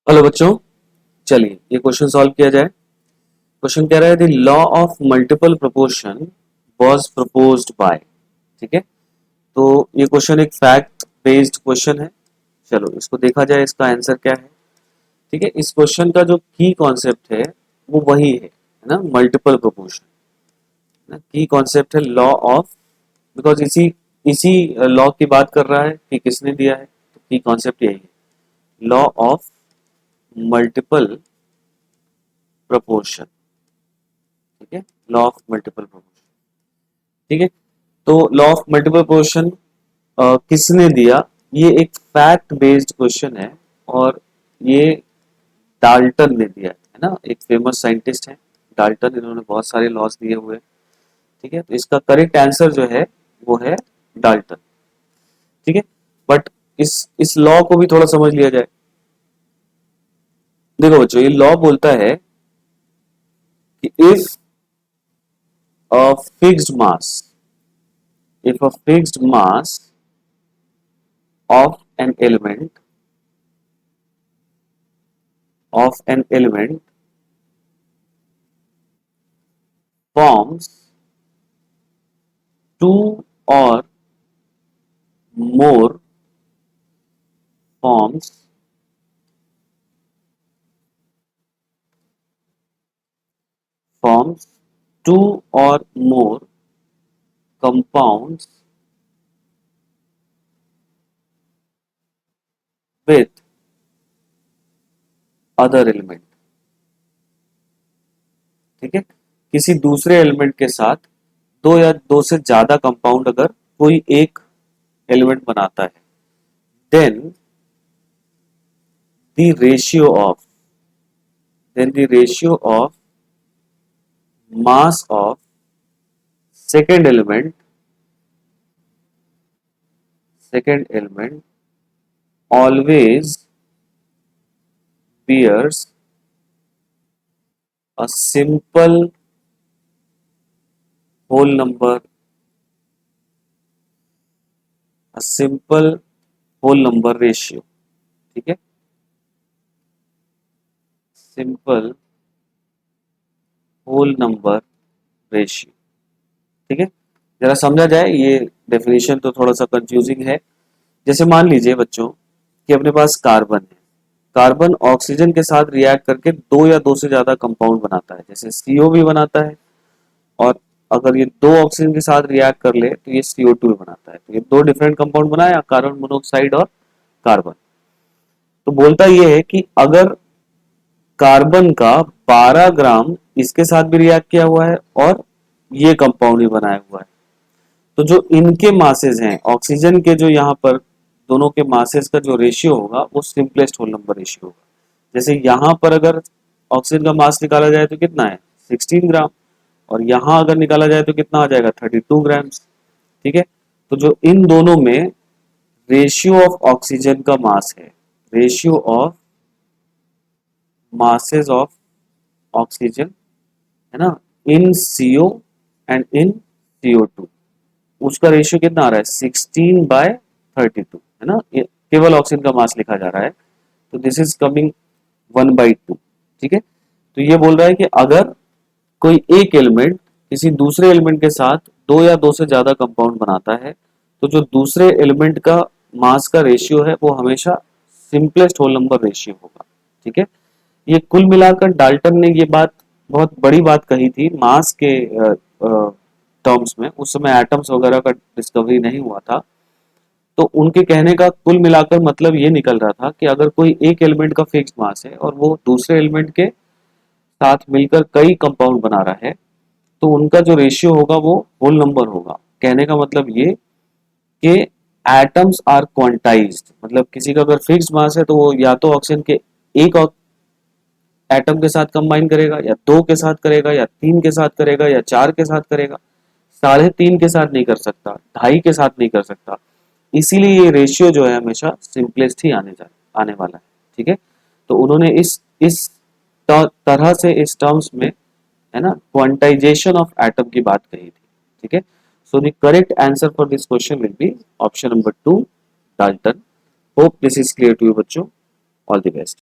Hello बच्चों, चलिए ये क्वेश्चन सॉल्व किया जाए। क्वेश्चन कह रहा है the law of multiple proportion was proposed by. ठीक है, तो ये क्वेश्चन एक फैक्ट बेस्ड क्वेश्चन है। चलो इसको देखा जाए, इसका आंसर क्या है। ठीक है, इस क्वेश्चन का जो की कॉन्सेप्ट है वो वही है ना, मल्टीपल प्रोपोर्शन। ना की कॉन्सेप्ट है लॉ ऑफ, बिकॉज इसी इसी लॉ की बात कर रहा है कि किसने दिया है, तो की कॉन्सेप्ट यही है, लॉ ऑफ मल्टीपल प्रोपोर्शन। ठीक है, लॉ ऑफ मल्टीपल प्रोपोर्शन। ठीक है, तो लॉ ऑफ मल्टीपल प्रोपोर्शन किसने दिया, ये एक फैक्ट बेस्ड क्वेश्चन है और ये डाल्टन ने दिया है ना, एक फेमस साइंटिस्ट है डाल्टन, इन्होंने बहुत सारे लॉस दिए हुए हैं। ठीक है, तो इसका करेक्ट आंसर जो है वो है डाल्टन। ठीक है, बट इस लॉ को भी थोड़ा समझ लिया जाए। देखो बच्चों, ये लॉ बोलता है कि a fixed mass if a fixed mass of an element forms two or more forms forms two or more compounds with other element। ठीक है, किसी दूसरे एलिमेंट के साथ दो या दो से ज्यादा कंपाउंड अगर कोई एक एलिमेंट बनाता है, then the ratio of then the ratio of mass of second element always bears a simple whole number ratio। ठीक है, सिंपल होल नंबर रेशियो। ठीक है, जरा समझा जाए, ये डेफिनेशन तो थोड़ा सा कंफ्यूजिंग है। जैसे मान लीजिए बच्चों कि अपने पास कार्बन है, कार्बन ऑक्सीजन के साथ रिएक्ट करके दो या दो से ज्यादा कंपाउंड बनाता है, जैसे CO भी बनाता है, और अगर ये दो ऑक्सीजन के साथ रिएक्ट कर ले तो ये CO2 भी बनाता है। तो ये दो डिफरेंट कंपाउंड बनाया, कार्बन मोनोऑक्साइड और कार्बन। तो बोलता ये है कि अगर कार्बन का 12 ग्राम इसके साथ भी रिएक्ट किया हुआ है और ये कंपाउंड भी बनाया हुआ है, तो जो इनके मासेस हैं ऑक्सीजन के, जो यहाँ पर दोनों के मासेस का जो रेशियो होगा वो सिंपलेस्ट होल नंबर रेशियो होगा। जैसे यहाँ पर अगर ऑक्सीजन का मास निकाला जाए तो कितना है 16 ग्राम, और यहाँ अगर निकाला जाए तो कितना आ जाएगा 32 ग्राम्स। ठीक है, तो जो इन दोनों में रेशियो ऑफ ऑक्सीजन का मास है, ratio of masses of oxygen, है ना, इन CO एंड इन CO2, उसका रेशियो कितना आ रहा है 16/32, है ना, ये केवल ऑक्सीजन का मास लिखा जा रहा है, तो दिस इज कमिंग 1/2। ठीक है, तो ये बोल रहा है कि अगर कोई एक एलिमेंट किसी दूसरे एलिमेंट के साथ दो या दो से ज्यादा कंपाउंड बनाता है, तो जो दूसरे एलिमेंट का मास का रेशियो है वो हमेशा सिंपलेस्ट होल नंबर रेशियो होगा। ठीक है, ये कुल मिलाकर डाल्टन ने ये बात, बहुत बड़ी बात कही थी मास के टर्म्स में। उस समय एटम्स वगैरह का डिस्कवरी नहीं हुआ था, तो उनके कहने का कुल मिलाकर मतलब ये निकल रहा था कि अगर कोई एक एलिमेंट का फिक्स्ड मास है और वो दूसरे एलिमेंट के साथ मिलकर कई कंपाउंड बना रहा है, तो उनका जो रेशियो होगा वो होल नंबर होगा। कहने का मतलब ये कि एटम्स आर क्वांटाइज्ड, मतलब किसी का अगर फिक्स्ड मास है तो वो या तो ऑक्सीजन के एक एटम के साथ कंबाइन करेगा, या दो के साथ करेगा, या तीन के साथ करेगा, या चार के साथ करेगा, 3.5 के साथ नहीं कर सकता, 2.5 के साथ नहीं कर सकता। इसीलिए ये रेशियो जो है हमेशा सिंपलेस्ट ही आने वाला है। ठीक है, तो उन्होंने इस तरह से इस टर्म्स में, है ना, क्वांटाइजेशन ऑफ एटम की बात कही थी। ठीक है, so the correct answer for this question will be option number 2, Dalton. Hope this is clear to you बच्चों, ऑल द बेस्ट।